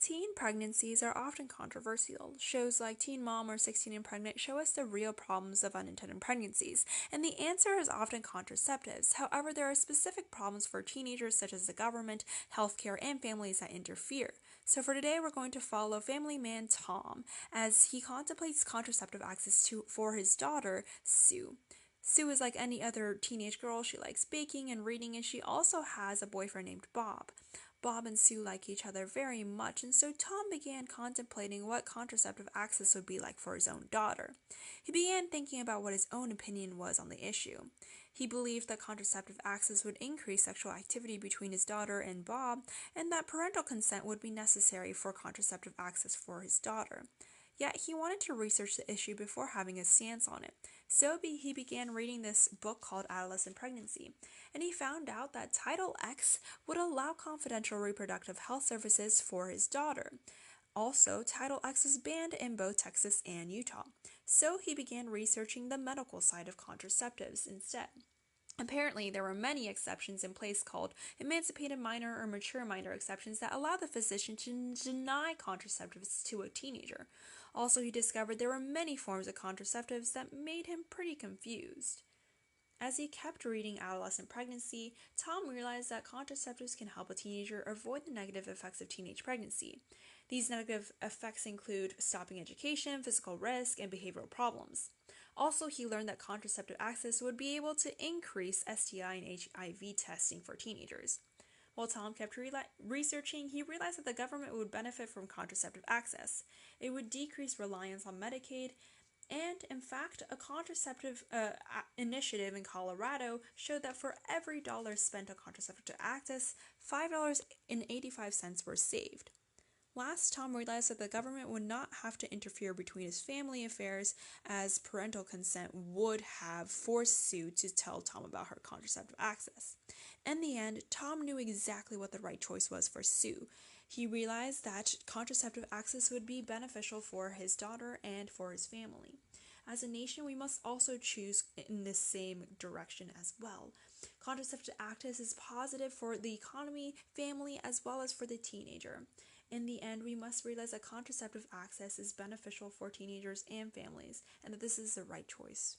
Teen pregnancies are often controversial. Shows like Teen Mom or 16 and Pregnant show us the real problems of unintended pregnancies, and the answer is often contraceptives. However, there are specific problems for teenagers such as the government, healthcare, and families that interfere. So for today, we're going to follow family man Tom as he contemplates contraceptive access for his daughter, Sue. Sue is like any other teenage girl. She likes baking and reading, and she also has a boyfriend named Bob. Bob and Sue like each other very much, and so Tom began contemplating what contraceptive access would be like for his own daughter. He began thinking about what his own opinion was on the issue. He believed that contraceptive access would increase sexual activity between his daughter and Bob, and that parental consent would be necessary for contraceptive access for his daughter. Yet he wanted to research the issue before having a stance on it. So he began reading this book called Adolescent Pregnancy, and he found out that Title X would allow confidential reproductive health services for his daughter. Also, Title X was banned in both Texas and Utah. So he began researching the medical side of contraceptives instead. Apparently, there were many exceptions in place called emancipated minor or mature minor exceptions that allow the physician to deny contraceptives to a teenager. Also, he discovered there were many forms of contraceptives that made him pretty confused. As he kept reading Adolescent Pregnancy, Tom realized that contraceptives can help a teenager avoid the negative effects of teenage pregnancy. These negative effects include stopping education, physical risk, and behavioral problems. Also, he learned that contraceptive access would be able to increase STI and HIV testing for teenagers. While Tom kept researching, he realized that the government would benefit from contraceptive access. It would decrease reliance on Medicaid, and in fact, a contraceptive initiative in Colorado showed that for every dollar spent on contraceptive access, $5.85 were saved. Last, Tom realized that the government would not have to interfere between his family affairs, as parental consent would have forced Sue to tell Tom about her contraceptive access. In the end, Tom knew exactly what the right choice was for Sue. He realized that contraceptive access would be beneficial for his daughter and for his family. As a nation, we must also choose in the same direction as well. Contraceptive access is positive for the economy, family, as well as for the teenager. In the end, we must realize that contraceptive access is beneficial for teenagers and families, and that this is the right choice.